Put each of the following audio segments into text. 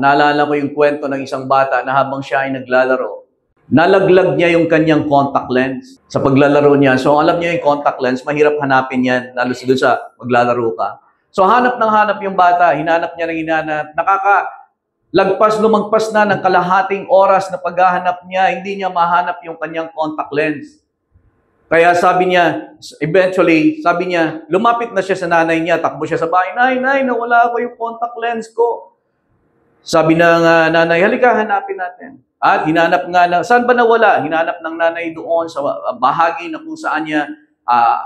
naalala ko yung kwento ng isang bata na habang siya ay naglalaro, nalaglag niya yung kanyang contact lens sa paglalaro niya. So alam niyo yung contact lens, mahirap hanapin yan, lalo doon sa maglalaro ka. So hanap ng hanap yung bata, hinanap niya ng hinanap, lumagpas na ng kalahating oras na paghahanap niya, hindi niya mahanap yung kanyang contact lens. Kaya sabi niya, eventually, lumapit na siya sa nanay niya, takbo siya sa bahay, Nay, nawala ko yung contact lens ko. Sabi ng nanay, halika, hanapin natin. At hinanap nga saan ba nawala? Hinanap ng nanay doon sa bahagi na kung saan niya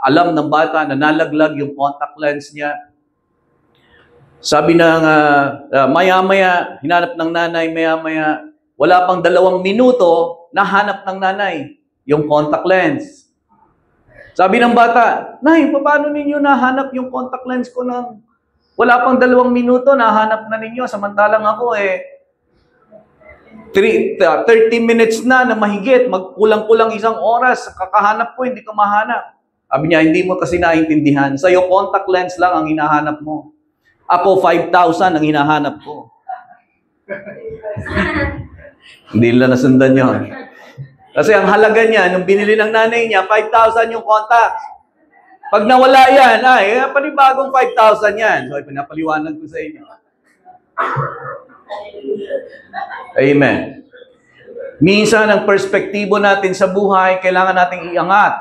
alam ng bata na nalaglag yung contact lens niya. Sabi ng maya-maya, hinanap ng nanay, maya-maya, wala pang 2 minuto, nahanap ng nanay yung contact lens. Sabi ng bata, Nay, paano ninyo nahanap yung contact lens ko ng wala pang 2 minuto, nahanap na ninyo, samantalang ako 30 minutes na mahigit, magkulang-kulang 1 oras, kakahanap ko, hindi ko mahanap. Sabi niya, hindi mo kasi naintindihan. Sa'yo, contact lens lang ang hinahanap mo. Ako, 5,000 ang hinahanap ko. Hindi nila nasundan yun. Kasi ang halaga niya, nung binili ng nanay niya, 5,000 yung contact. Pag nawala yan, panibagong 5,000 yan. So, pinapaliwanag ko sa inyo. Amen. Minsan, ang perspektibo natin sa buhay, kailangan nating iangat.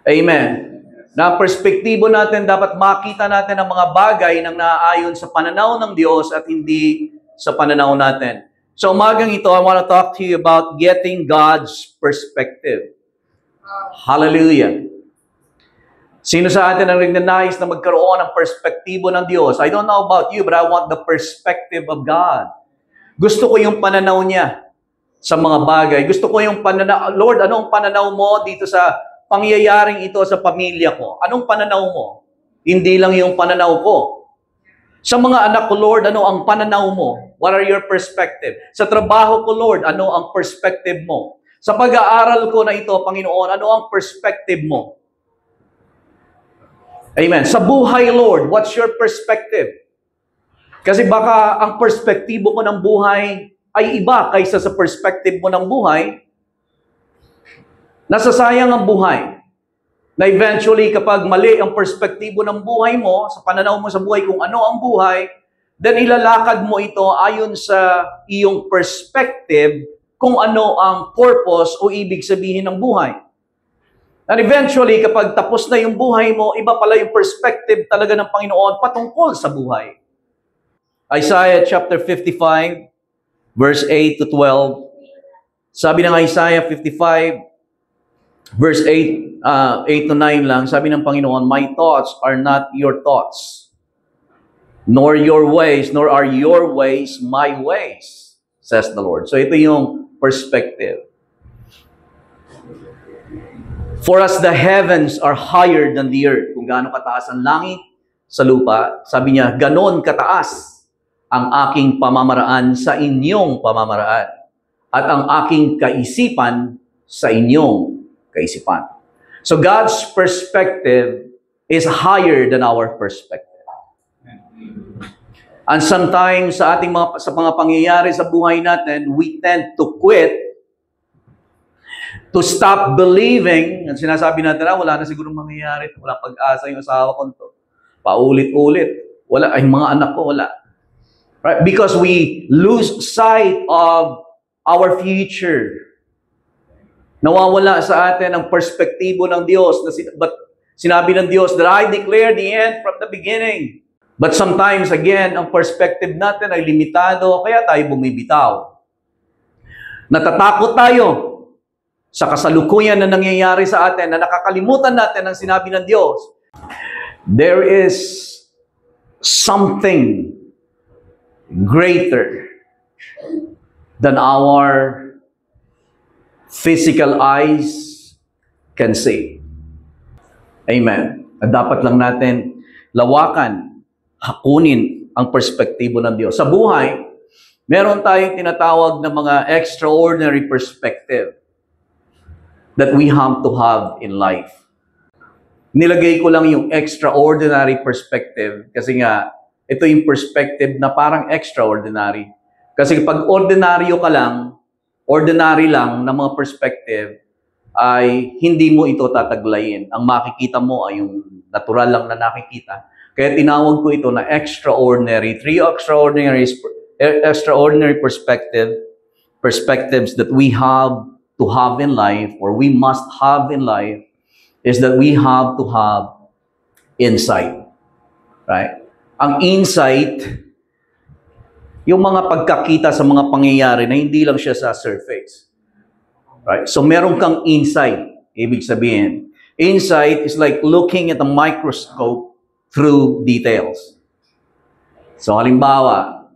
Amen. Na perspektibo natin, dapat makita natin ang mga bagay nang naaayon sa pananaw ng Diyos at hindi sa pananaw natin. So, umagang ito, I want to talk to you about getting God's perspective. Hallelujah. Sino sa atin ang nagnanais na magkaroon ng perspektibo ng Diyos? I don't know about you, but I want the perspective of God. Gusto ko yung pananaw niya sa mga bagay. Gusto ko yung pananaw, Lord, anong pananaw mo dito sa pangyayaring ito sa pamilya ko? Anong pananaw mo? Hindi lang yung pananaw ko. Sa mga anak ko, Lord, ano ang pananaw mo? What are your perspective? Sa trabaho ko, Lord, ano ang perspective mo? Sa pag-aaral ko na ito, Panginoon, ano ang perspective mo? Amen. Sa buhay, Lord, what's your perspective? Kasi baka ang perspektibo ko ng buhay ay iba kaysa sa perspective mo ng buhay. Nasasayang ang buhay. Na eventually, kapag mali ang perspektibo ng buhay mo, sa pananaw mo sa buhay kung ano ang buhay, then ilalakad mo ito ayon sa iyong perspective kung ano ang purpose o ibig sabihin ng buhay. And eventually, kapag tapos na yung buhay mo, iba pala yung perspective talaga ng Panginoon patungkol sa buhay. Isaiah chapter 55, verse 8 to 12. Sabi ng Isaiah 55, verse 8 to 9 lang, sabi ng Panginoon, my thoughts are not your thoughts, nor your ways, nor are your ways my ways, says the Lord. So ito yung perspective. For as the heavens are higher than the earth, kung gaano kataas ang langit sa lupa, sabi niya, ganon kataas ang aking pamamaraan sa inyong pamamaraan, at ang aking kaisipan sa inyong kaisipan. So God's perspective is higher than our perspective. And sometimes sa mga pangyayari sa buhay natin, we tend to quit, to stop believing. At sinasabi natin, wala na siguro mangyayari, wala pag-asa yung asawa ko to. Paulit-ulit. Wala, ay mga anak ko, wala. Right? Because we lose sight of our future. Nawawala sa atin ang perspektibo ng Diyos. But sinabi ng Diyos that I declare the end from the beginning. But sometimes, again, ang perspective natin ay limitado, kaya tayo bumibitaw. Natatakot tayo sa kasalukuyan na nangyayari sa atin, na nakakalimutan natin ang sinabi ng Diyos. There is something greater than our physical eyes can see. Amen. At dapat lang natin lawakan, hakunin ang perspektibo ng Diyos. Sa buhay, meron tayong tinatawag na mga extraordinary perspective that we have to have in life. Nilagay ko lang yung extraordinary perspective kasi nga, ito yung perspective na parang extraordinary. Kasi pag ordinaryo ka lang, ordinary lang na mga perspective, ay hindi mo ito tataglayin. Ang makikita mo ay yung natural lang na nakikita. Kaya tinawag ko ito na extraordinary. Three extraordinary perspectives that we have to have in life, or we must have in life, is that we have to have insight. Right? Ang insight, yung mga pagkakita sa mga pangyayari na hindi lang siya sa surface. Right? So meron kang insight. Ibig sabihin, insight is like looking at a microscope through details. So halimbawa,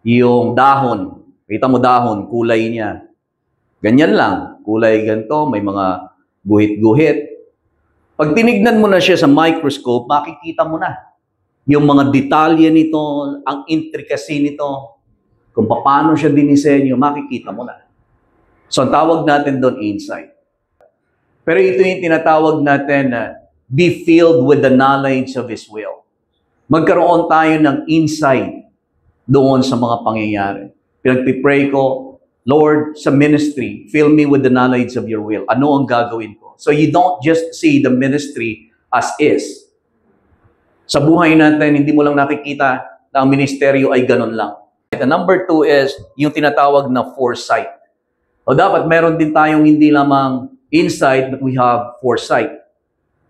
yung dahon, kita mo dahon, kulay niya. Ganyan lang, kulay ganito, may mga guhit-guhit. Pag tinignan mo na siya sa microscope, makikita mo na yung mga detalye nito, ang intricacy nito, kung paano siya dinisenyo, makikita mo na. So, ang tawag natin doon, insight. Pero ito yung tinatawag natin na be filled with the knowledge of His will. Magkaroon tayo ng insight doon sa mga pangyayari. Pinagpipray ko, Lord, sa ministry, fill me with the knowledge of your will. Ano ang gagawin ko? So you don't just see the ministry as is. Sa buhay natin, hindi mo lang nakikita na ang ministeryo ay ganun lang. The number 2 is yung tinatawag na foresight. O dapat meron din tayong hindi lamang insight, but we have foresight.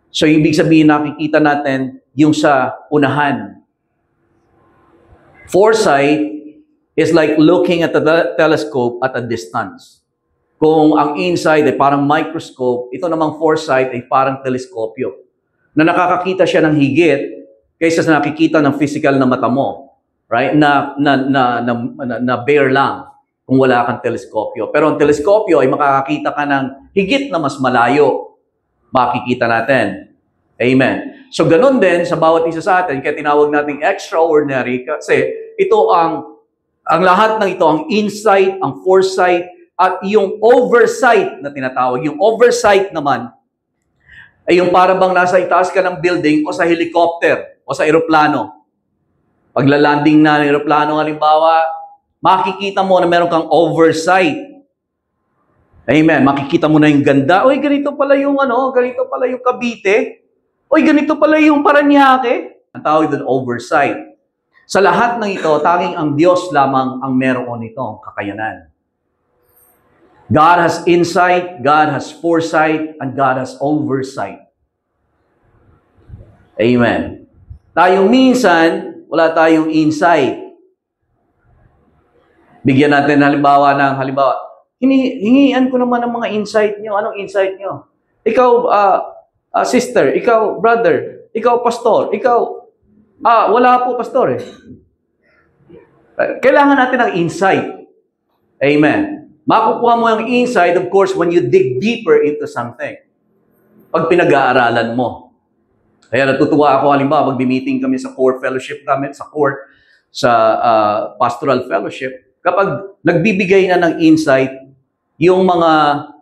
So ibig sabihin, nakikita natin yung sa unahan. Foresight is like looking at the telescope at a distance. Kung ang insight ay parang microscope, ito namang foresight ay parang teleskopyo. Na nakakakita siya ng higit kaysa sa nakikita ng physical na mata mo. Right? Na bare lang kung wala kang teleskopyo. Pero ang teleskopyo ay makakakita ka ng higit na mas malayo. Makikita natin. Amen. So ganun din sa bawat isa sa atin, kaya tinawag nating extraordinary kasi ito ang lahat ng ito, ang insight, ang foresight, at yung oversight na tinatawag. Yung oversight naman ay yung para bang nasa itaas ka ng building o sa helicopter o sa eroplano. Paglalanding na ng eroplano, halimbawa, makikita mo na meron kang oversight. Amen. Makikita mo na yung ganda. Uy, ganito pala yung ganito pala yung Cavite. Uy, ganito pala yung Parañaque. Ang tawag doon, oversight. Sa lahat ng ito, tanging ang Diyos lamang ang meron nito, ang kakayanan. God has insight, God has foresight, and God has oversight. Amen. Tayo minsan, wala tayong insight. Bigyan natin halimbawa, hingian ko naman ng mga insight nyo. Anong insight nyo? Ikaw, sister, ikaw, brother, ikaw, pastor, ikaw, wala po, pastor eh. Kailangan natin ng insight. Amen. Makukuha mo ang insight, of course, when you dig deeper into something. Pag pinag-aaralan mo. Kaya natutuwa ako, halimbawa, mag-meeting kami sa core fellowship namin, sa pastoral fellowship, kapag nagbibigay na ng insight, yung mga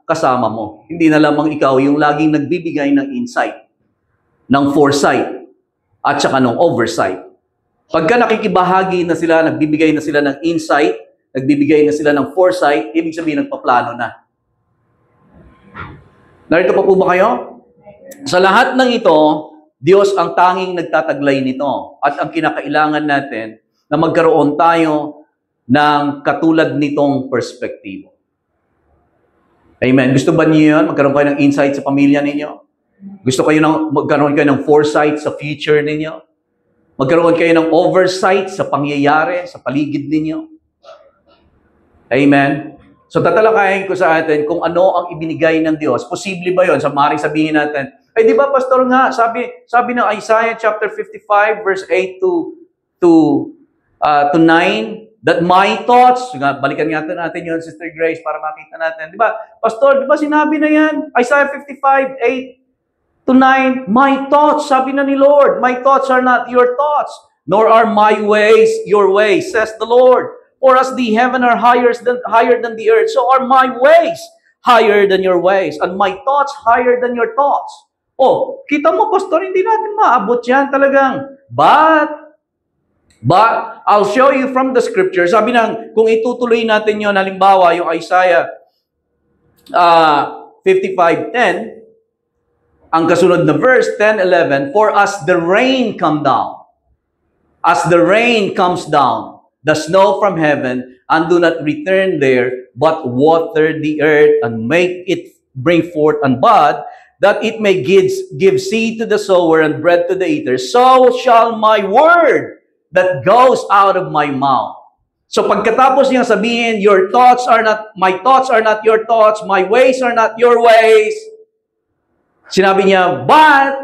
kasama mo, hindi na lamang ikaw yung laging nagbibigay ng insight, ng foresight, at saka ng oversight. Pagka nakikibahagi na sila, nagbibigay na sila ng insight, nagbibigay na sila ng foresight, ibig sabihin nagpaplano na. Narito pa po ba kayo? Sa lahat ng ito, Diyos ang tanging nagtataglay nito. At ang kinakailangan natin na magkaroon tayo ng katulad nitong perspektibo. Amen. Gusto ba niyo yun? Magkaroon kayo ng insight sa pamilya ninyo? Gusto magkaroon kayo ng foresight sa future ninyo? Magkaroon kayo ng oversight sa pangyayari, sa paligid ninyo? Amen. So tatalakayin ko sa atin kung ano ang ibinigay ng Diyos. Posible ba 'yon? Sa maaaring sabihin natin, ay di ba pastor nga, sabi ng Isaiah chapter 55 verse 8 to 9 that my thoughts, balikan natin 'yon, Sister Grace, para makita natin. Di ba? Pastor, di ba sinabi na 'yan? Isaiah 55 8 to 9, my thoughts, sabi na ni Lord, my thoughts are not your thoughts, nor are my ways your ways, says the Lord. For as the heaven are higher than the earth, so are my ways higher than your ways, and my thoughts higher than your thoughts. Oh, kita mo, pastor, hindi natin maabot yan talagang. But, But I'll show you from the scripture. Sabi ng, kung itutuloy natin yon, halimbawa, yung Isaiah 55:10, ang kasunod na verse, 10:11, for as the rain come down, as the rain comes down, the snow from heaven, and do not return there, but water the earth, and make it bring forth and bud, that it may give seed to the sower and bread to the eater, so shall my word that goes out of my mouth. So pagkatapos niya sabihin, my thoughts are not your thoughts, my ways are not your ways, sinabi niya, but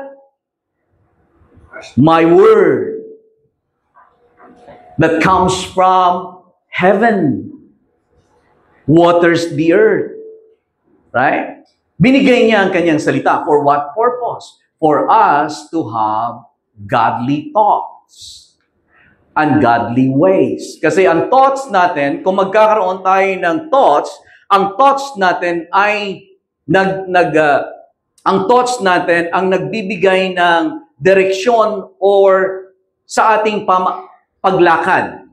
my word that comes from heaven waters the earth. Right? Binigay niya ang kanyang salita. For what purpose? For us to have godly thoughts and godly ways. Kasi ang thoughts natin, kung magkakaroon tayo ng thoughts, ang thoughts natin ay ang thoughts natin ang nagbibigay ng direksyon or sa ating paglakad.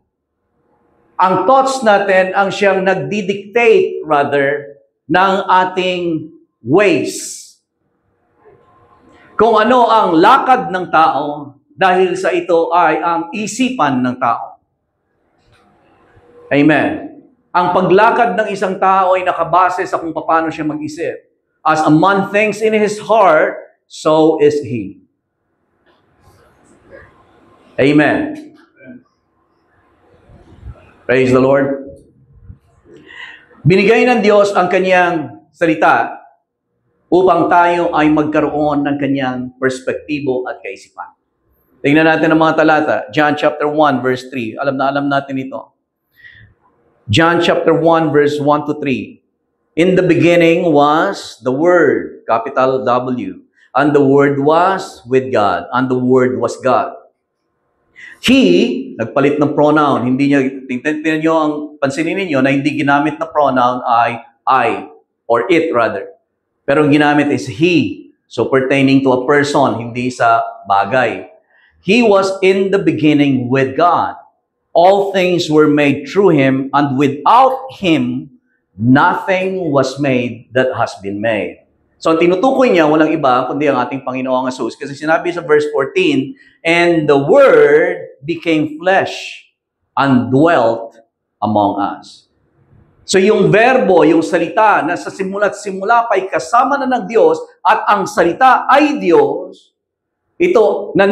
Ang thoughts natin ang siyang nagdidictate rather ng ating ways. Kung ano ang lakad ng tao, dahil sa ito ay ang isipan ng tao. Amen. Ang paglakad ng isang tao ay nakabase sa kung paano siya mag-isip. As a man thinks in his heart, so is he. Amen. Praise the Lord. Binigay ng Diyos ang kanyang salita upang tayo ay magkaroon ng kanyang perspektibo at kaisipan. Tingnan natin ang mga talata. John chapter 1 verse 3. Alam natin ito. John chapter 1 verse 1 to 3. In the beginning was the Word, capital W, and the Word was with God, and the Word was God. He, nagpalit ng pronoun, hindi niya, tingnan niyo ang pansinin niyo na hindi ginamit na pronoun ay I, or it rather. Pero ang ginamit is he, so pertaining to a person, hindi sa bagay. He was in the beginning with God. All things were made through Him, and without Him, nothing was made that has been made. So, ang tinutukoy niya, walang iba, kundi ang ating Panginoong Jesus. Kasi sinabi sa verse 14, and the Word became flesh and dwelt among us. So, yung verbo, yung salita, na sa simula't simula pa'y kasama na ng Diyos, at ang salita ay Diyos, ito, na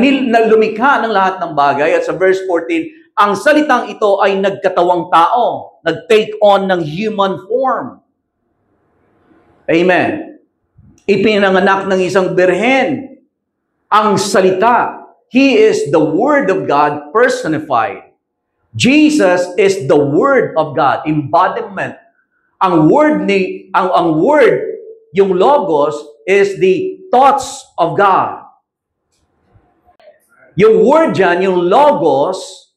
lumikha ng lahat ng bagay. At sa verse 14, ang salitang ito ay nagkatawang tao, nag-take on ng human form. Amen. Ipinanganak ng isang birhen. Ang salita, He is the Word of God personified. Jesus is the Word of God, embodiment. Ang word, yung logos, is the thoughts of God. Yung word dyan, yung logos,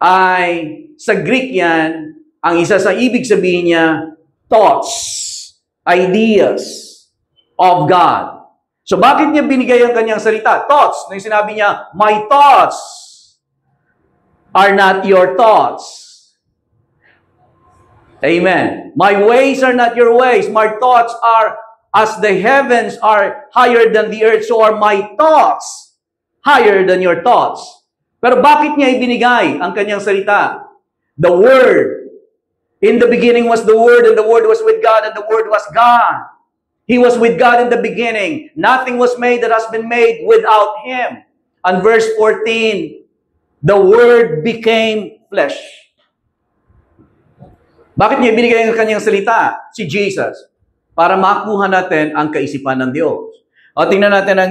ay sa Greek yan, ang isa sa ibig sabihin niya, thoughts, ideas of God. So bakit niya binigay ang kanyang salita? Thoughts. Nung sinabi niya, my thoughts are not your thoughts. Amen. My ways are not your ways. My thoughts are as the heavens are higher than the earth, so are my thoughts higher than your thoughts. Pero bakit niya ibinigay ang kanyang salita? The Word. In the beginning was the Word, and the Word was with God, and the Word was God. He was with God in the beginning. Nothing was made that has been made without Him. And verse 14, the Word became flesh. Bakit niya ibinigay ang kanyang salita? Si Jesus. Para makuha natin ang kaisipan ng Diyos. O, tingnan natin ang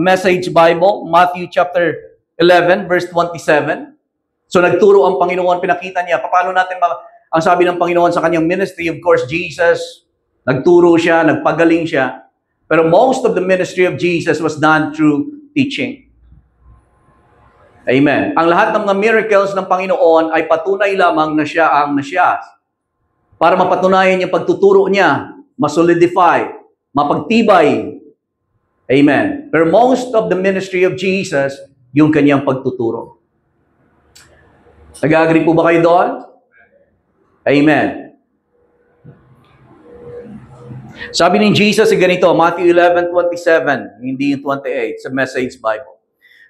Message Bible, Matthew chapter 11, verse 27. So, nagturo ang Panginoon, pinakita niya, paano natin, ang sabi ng Panginoon sa kanyang ministry, of course, Jesus, nagturo siya, nagpagaling siya. Pero most of the ministry of Jesus was done through teaching. Amen. Ang lahat ng mga miracles ng Panginoon ay patunay lamang na siya ang Mesiyas. Para mapatunayan yung pagtuturo niya, masolidify, mapagtibay. Amen. Pero most of the ministry of Jesus, yung kanyang pagtuturo. Nag-agree po ba kayo doon? Amen. Sabi ni Jesus ganito, Matthew 11:27, hindi yung 28, sa Message Bible.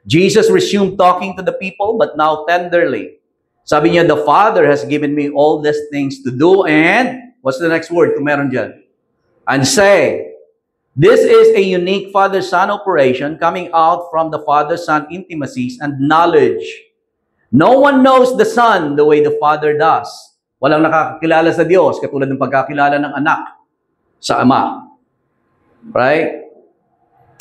Jesus resumed talking to the people, but now tenderly. Sabi niya, the Father has given me all these things to do, and, what's the next word kung meron dyan? And say, this is a unique Father-Son operation coming out from the Father-Son intimacies and knowledge. No one knows the Son the way the Father does. Walang nakakakilala sa Diyos, katulad ng pagkakilala ng anak sa Ama. Right?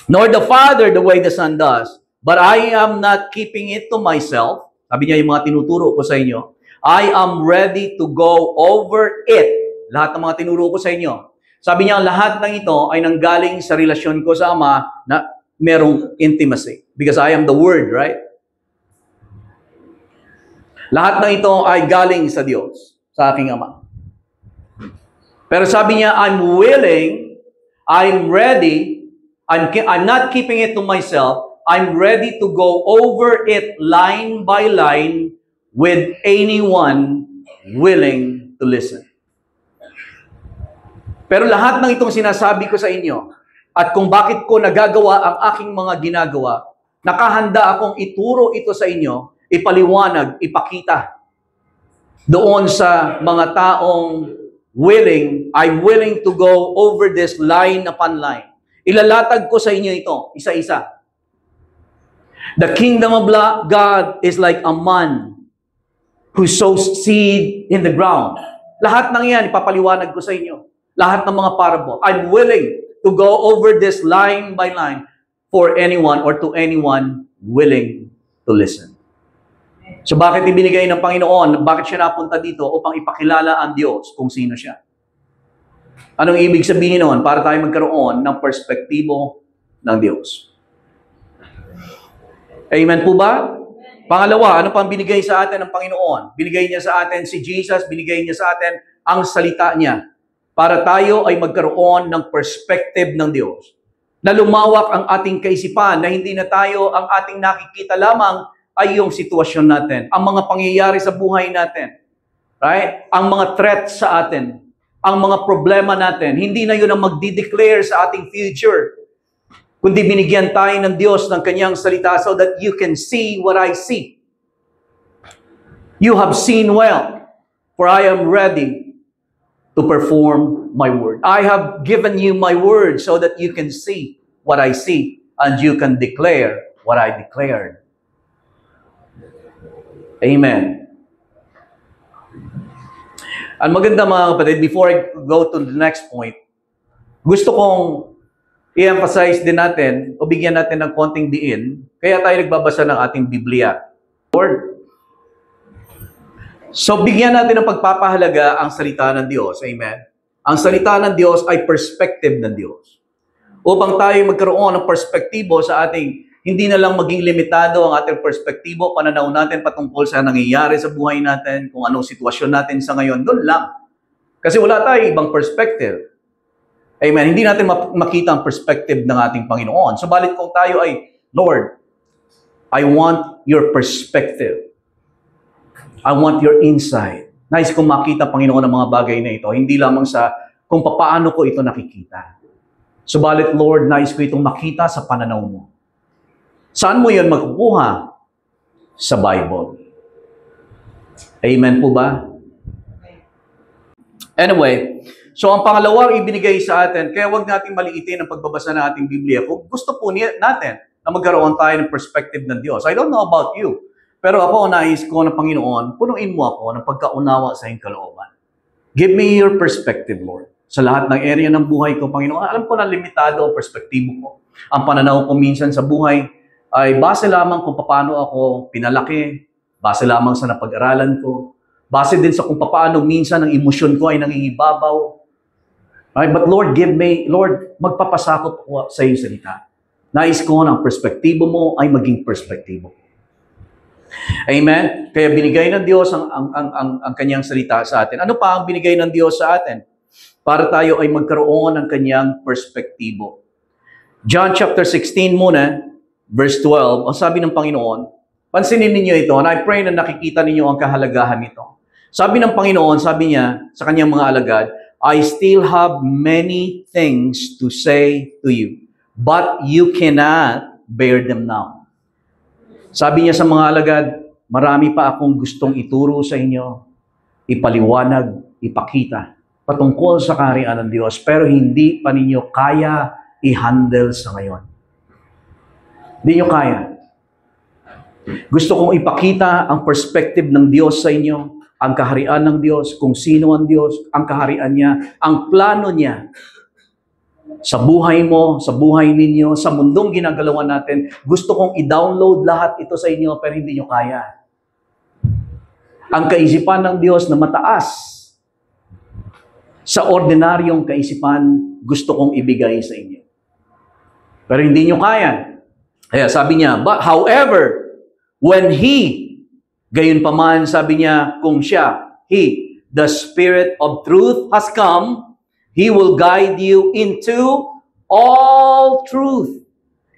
Nor the Father the way the Son does. But I am not keeping it to myself. Sabi niya yung mga tinuturo ko sa inyo. I am ready to go over it. Lahat ng mga tinuro ko sa inyo. Sabi niya, lahat ng ito ay nanggaling sa relasyon ko sa Ama na merong intimacy. Because I am the Word, right? Lahat ng ito ay galing sa Diyos, sa aking Ama. Pero sabi niya, I'm willing, I'm ready, I'm not keeping it to myself, I'm ready to go over it line by line with anyone willing to listen. Pero lahat ng itong sinasabi ko sa inyo, at kung bakit ko nagagawa ang aking mga ginagawa, nakahanda akong ituro ito sa inyo, ipaliwanag, ipakita doon sa mga taong I'm willing to go over this line upon line. Ilalatag ko sa inyo ito, isa-isa. The kingdom of God is like a man who sows seed in the ground. Lahat ng yan, ipapaliwanag ko sa inyo. Lahat ng mga parable. I'm willing to go over this line by line for anyone or to anyone willing to listen. So bakit ibinigay ng Panginoon? Bakit siya napunta dito? Upang ipakilala ang Diyos kung sino siya. Anong ibig sabihin noon? Para tayo magkaroon ng perspektibo ng Diyos. Amen po ba? Pangalawa, ano pang binigay sa atin ng Panginoon? Binigay niya sa atin si Jesus, binigay niya sa atin ang salita niya. Para tayo ay magkaroon ng perspective ng Diyos. Na lumawak ang ating kaisipan, na hindi na tayo ang ating nakikita lamang ay yung sitwasyon natin, ang mga pangyayari sa buhay natin, right? Ang mga threats sa atin, ang mga problema natin, hindi na yun ang magdi-declare sa ating future, kundi binigyan tayo ng Diyos ng kanyang salita so that you can see what I see. You have seen well, for I am ready to perform my word. I have given you my word so that you can see what I see and you can declare what I declared. Amen. Ang maganda mga kapatid, before I go to the next point, gusto kong i-emphasize din natin o bigyan natin ng konting diin, kaya tayo nagbabasa ng ating Biblia. Lord. So bigyan natin ng pagpapahalaga ang salita ng Diyos. Amen. Ang salita ng Diyos ay perspective ng Diyos. Upang tayo magkaroon ng perspektibo sa ating hindi na lang maging limitado ang ating perspektibo, pananaw natin patungkol sa nangyayari sa buhay natin, kung anong sitwasyon natin sa ngayon, doon lang. Kasi wala tayong ibang perspective. Amen. Hindi natin makita ang perspective ng ating Panginoon. Subalit kung tayo ay, Lord, I want your perspective. I want your insight. Nais kong makita, Panginoon, ang mga bagay na ito. Hindi lamang sa kung paano ko ito nakikita. Subalit, Lord, nais ko itong makita sa pananaw mo. Saan mo yun makukuha? Sa Bible. Amen po ba? Anyway, so ang pangalawang ibinigay sa atin, kaya huwag natin maliitin ang pagbabasa ng ating Biblia. Kung gusto po natin na magkaroon tayo ng perspective ng Diyos. I don't know about you, pero ako nais ko ng Panginoon, punuin mo ako ng pagkaunawa sa iyong kalooban. Give me your perspective, Lord. Sa lahat ng area ng buhay ko, Panginoon, alam ko na limitado ang perspektibo ko. Ang pananaw ko minsan sa buhay ay base lamang kung paano ako pinalaki, base lamang sa napag-aralan ko, base din sa kung paano minsan ang emosyon ko ay nangingibabaw. Right? But Lord, Lord, magpapasakop ko sa iyong salita. Nais ko na ang perspektibo mo ay maging perspektibo. Amen? Kaya binigay ng Diyos ang kanyang salita sa atin. Ano pa ang binigay ng Diyos sa atin? Para tayo ay magkaroon ng kanyang perspektibo. John chapter 16 muna, verse 12, ang sabi ng Panginoon, Pansinin ninyo ito, and I pray na nakikita ninyo ang kahalagahan nito. Sabi ng Panginoon, sabi niya sa kanyang mga alagad, I still have many things to say to you, but you cannot bear them now. Sabi niya sa mga alagad, marami pa akong gustong ituro sa inyo, ipaliwanag, ipakita, patungkol sa kaharian ng Diyos, pero hindi pa ninyo kaya i-handle sa ngayon. Hindi nyo kaya. Gusto kong ipakita ang perspective ng Diyos sa inyo, ang kaharian ng Diyos, kung sino ang Diyos, ang kaharian niya, ang plano niya sa buhay mo, sa buhay ninyo, sa mundong ginagalawan natin. Gusto kong i-download lahat ito sa inyo, pero hindi nyo kaya. Ang kaisipan ng Diyos na mataas sa ordinaryong kaisipan, gusto kong ibigay sa inyo. Pero hindi nyo kaya. Kaya sabi niya, but however, when He, gayon pa man, sabi niya, kung siya, He, the Spirit of truth has come, He will guide you into all truth.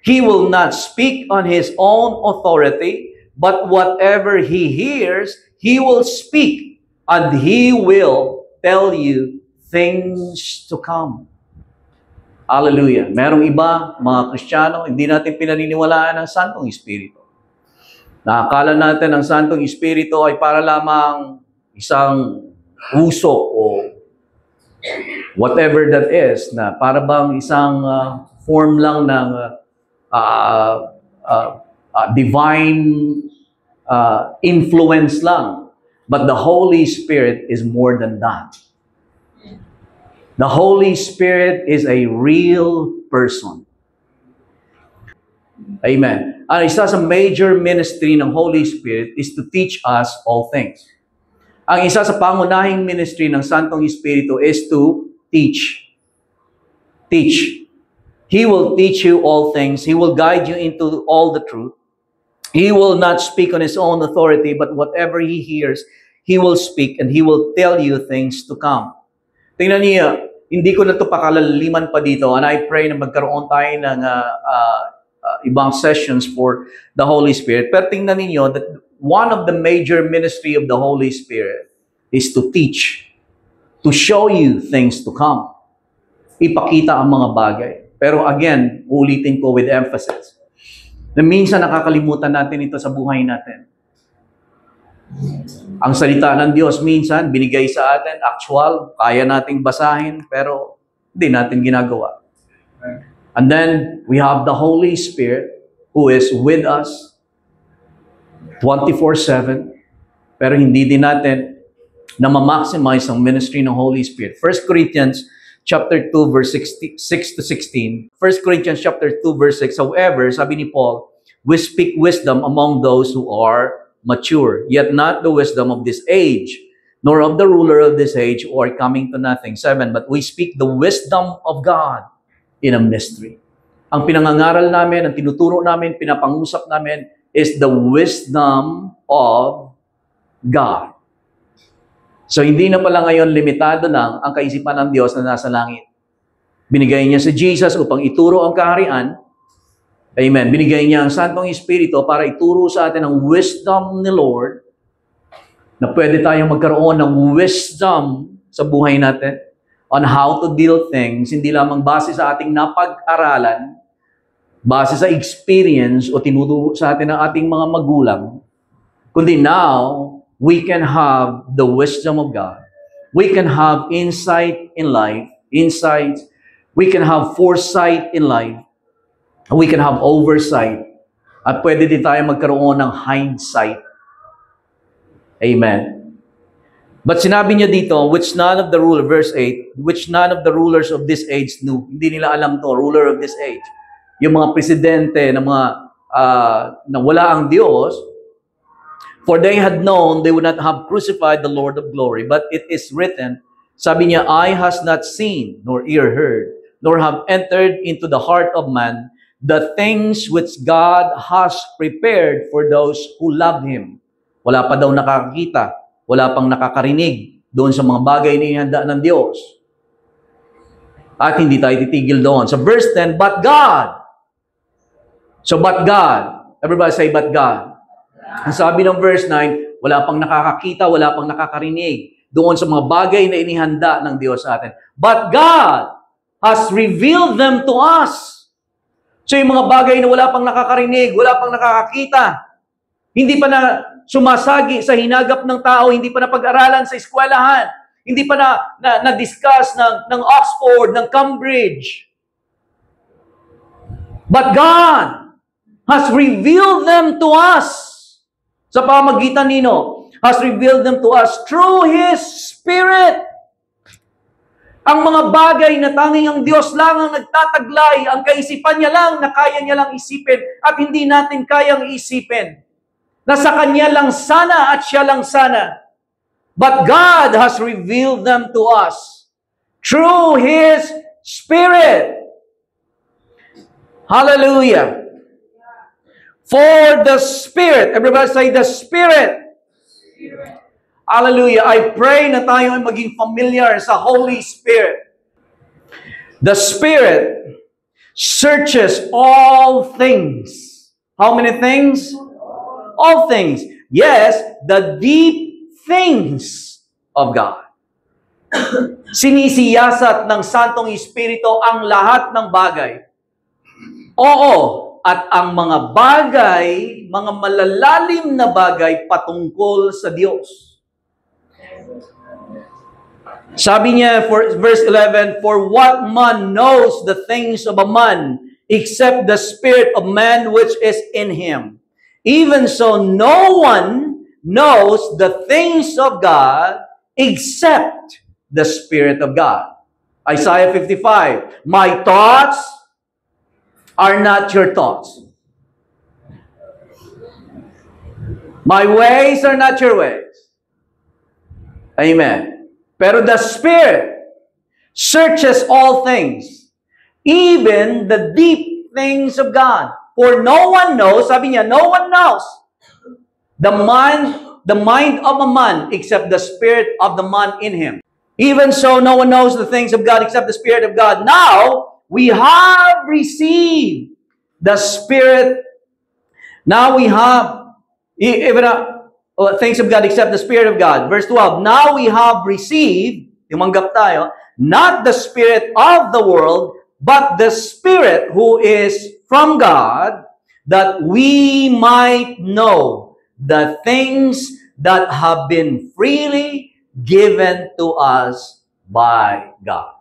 He will not speak on His own authority, but whatever He hears, He will speak, and He will tell you things to come. Hallelujah. Merong iba, mga Kristiyano, hindi natin pinaniniwalaan ang Santong Espiritu. Nakakala natin ang Santong Espiritu ay para lamang isang uso o whatever that is, na para bang isang form lang ng divine influence lang. But the Holy Spirit is more than that. The Holy Spirit is a real person. Amen. Ang isa sa major ministry ng Holy Spirit is to teach us all things. Ang isa sa pangunahing ministry ng Santong Espiritu is to teach. Teach. He will teach you all things. He will guide you into all the truth. He will not speak on His own authority, but whatever He hears, He will speak and He will tell you things to come. Tingnan niyo, hindi ko na ito pakalaliman pa dito, and I pray na magkaroon tayo ng ibang sessions for the Holy Spirit. Pero tingnan niyo that one of the major ministry of the Holy Spirit is to teach, to show you things to come. Ipakita ang mga bagay. Pero again, ulitin ko with emphasis, na minsan nakakalimutan natin ito sa buhay natin. Ang salita ng Diyos minsan, binigay sa atin, actual, kaya nating basahin, pero hindi natin ginagawa. And then, we have the Holy Spirit who is with us 24/7, pero hindi din natin na ma-maximize ang ministry ng Holy Spirit. 1 Corinthians chapter 2, verse 6 to 16. 1 Corinthians chapter 2, verse 6, however, sabi ni Paul, we speak wisdom among those who are mature, yet not the wisdom of this age, nor of the ruler of this age, or coming to nothing. 7, but we speak the wisdom of God in a mystery. Ang pinangangaral namin, ang tinuturo namin, pinapangusap namin, is the wisdom of God. So, hindi na pala ngayon limitado lang ang kaisipan ng Diyos na nasa langit. Binigay niya si Jesus upang ituro ang kaharian. Amen. Binigay niya ang Santong Espiritu para ituro sa atin ang wisdom ni Lord, na pwede tayong magkaroon ng wisdom sa buhay natin on how to deal things, hindi lamang base sa ating napag-aralan, base sa experience o tinuturo sa atin ng ating mga magulang, kundi now, we can have the wisdom of God. We can have insight in life, insights. We can have foresight in life. We can have oversight. At pwede din tayo magkaroon ng hindsight. Amen. But sinabi niya dito, which none of the ruler, verse 8, which none of the rulers of this age knew. Hindi nila alam to, ruler of this age. Yung mga presidente na mga na wala ang Diyos, for they had known they would not have crucified the Lord of glory. But it is written, sabi niya, eye has not seen, nor ear heard, nor have entered into the heart of man the things which God has prepared for those who love Him. Wala pa daw nakakita, wala pang nakakarinig doon sa mga bagay na inihanda ng Diyos. At hindi tayo titigil doon. So verse 10, but God. So but God. Everybody say, but God. Ang sabi ng verse 9, wala pang nakakakita, wala pang nakakarinig doon sa mga bagay na inihanda ng Diyos sa atin. But God has revealed them to us. So yung mga bagay na wala pang nakakarinig, wala pang nakakakita, hindi pa na sumasagi sa hinagap ng tao, hindi pa na pag-aralan sa eskwelahan, hindi pa na discuss ng Oxford, ng Cambridge. But God has revealed them to us. Sa pamagitan nino, has revealed them to us through His Spirit. Ang mga bagay na tanging ang Diyos lang ang nagtataglay, ang kaisipan niya lang na kaya niya lang isipin at hindi natin kayang isipin. Nasa Kanya lang sana at Siya lang sana. But God has revealed them to us through His Spirit. Hallelujah. For the Spirit, everybody say the Spirit. Hallelujah. I pray na tayo ay maging familiar sa Holy Spirit. The Spirit searches all things. How many things? All things. Yes, the deep things of God. Sinisiyasat ng Santong Espiritu ang lahat ng bagay. Oo, at ang mga bagay, mga malalalim na bagay patungkol sa Diyos. Sabi niya, verse 11, for what man knows the things of a man, except the spirit of man which is in him? Even so, no one knows the things of God, except the Spirit of God. Isaiah 55, my thoughts are not your thoughts. My ways are not your ways. Amen. Pero the Spirit searches all things, even the deep things of God. For no one knows, sabi niya, no one knows the mind of a man except the spirit of the man in him. Even so, no one knows the things of God except the Spirit of God. Now, we have received the Spirit. Now we have things of God except the Spirit of God. Verse 12, now we have received, tumanggap tayo, not the spirit of the world, but the Spirit who is from God, that we might know the things that have been freely given to us by God.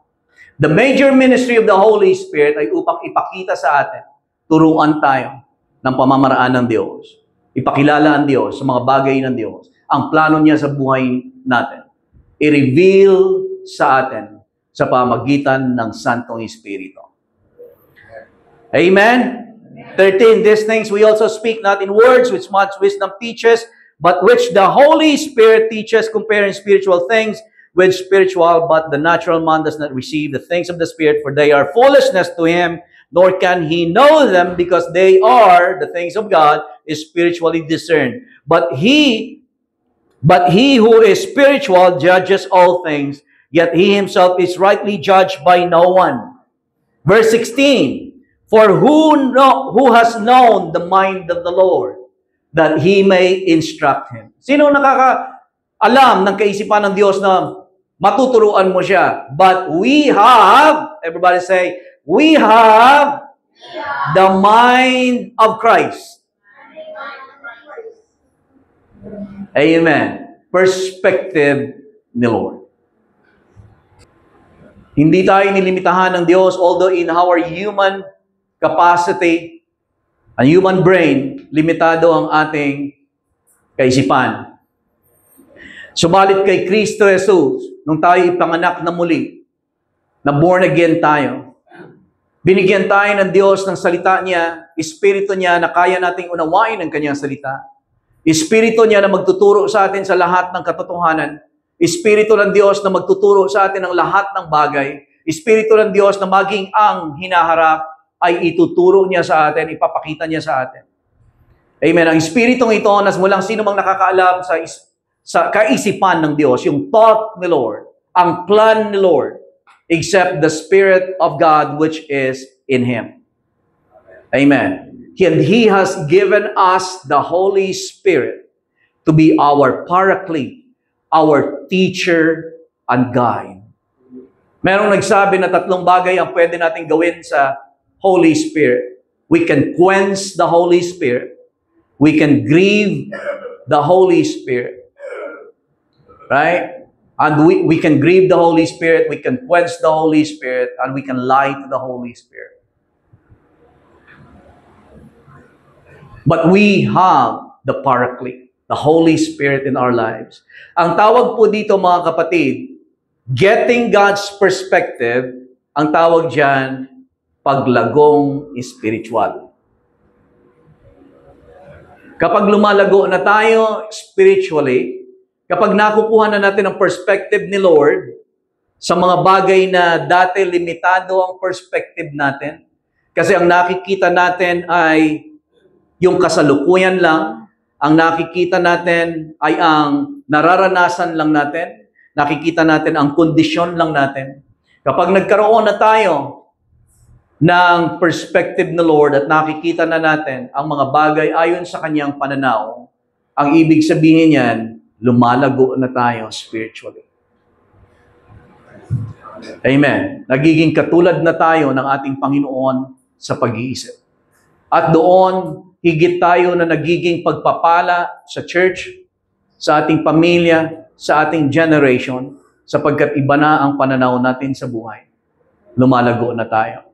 The major ministry of the Holy Spirit ay upang ipakita sa atin, turuan tayo ng pamamaraan ng Diyos. Ipakilala ang Diyos sa mga bagay ng Diyos. Ang plano niya sa buhay natin. I-reveal sa atin sa pamagitan ng Santong Espiritu. Amen? 13, these things we also speak not in words which much wisdom teaches, but which the Holy Spirit teaches, comparing spiritual things with spiritual, but the natural man does not receive the things of the Spirit, for they are foolishness to him, nor can he know them, because they are, the things of God, is spiritually discerned. But he who is spiritual judges all things, yet he himself is rightly judged by no one. Verse 16, for who has known the mind of the Lord, that he may instruct him? Sino nakakaalam ng kaisipan ng Diyos na matuturuan mo siya? But we have, everybody say, we have the mind of Christ. Amen. Perspective ni Lord. Hindi tayo nilimitahan ng Diyos, although in our human capacity, ang human brain, limitado ang ating kaisipan. Subalit kay Kristo Jesus, nung tayo ipanganak na muli, na born again tayo, binigyan tayo ng Diyos ng salita niya, Espiritu niya na kaya nating unawain ang kanyang salita. Espiritu niya na magtuturo sa atin sa lahat ng katotohanan. Espiritu ng Diyos na magtuturo sa atin ng lahat ng bagay. Espiritu ng Diyos na maging ang hinaharap ay ituturo niya sa atin, ipapakita niya sa atin. Amen. Ang Espiritong ito, nas mulang sino mang nakakaalam sa kaisipan ng Diyos, yung thought ni Lord, ang plan ni Lord, except the Spirit of God which is in Him. Amen. And He has given us the Holy Spirit to be our paraclete, our teacher and guide. Merong nagsabi na 3 bagay ang pwede natin gawin sa Holy Spirit. We can quench the Holy Spirit. We can grieve the Holy Spirit. Right? And we can grieve the Holy Spirit, we can quench the Holy Spirit, and we can lie to the Holy Spirit. But we have the Paraclete, the Holy Spirit in our lives. Ang tawag po dito mga kapatid, getting God's perspective, ang tawag dyan, paglagong spiritual. Kapag lumalago na tayo spiritually, kapag nakukuha na natin ang perspective ni Lord sa mga bagay na dati limitado ang perspective natin, kasi ang nakikita natin ay yung kasalukuyan lang, ang nakikita natin ay ang nararanasan lang natin, nakikita natin ang kondisyon lang natin. Kapag nagkaroon na tayo ng perspective ni Lord at nakikita na natin ang mga bagay ayon sa kanyang pananaw, ang ibig sabihin niyan, lumalago na tayo spiritually. Amen. Nagiging katulad na tayo ng ating Panginoon sa pag-iisip. At doon, higit tayo na nagiging pagpapala sa church, sa ating pamilya, sa ating generation, sapagkat iba na ang pananaw natin sa buhay. Lumalago na tayo.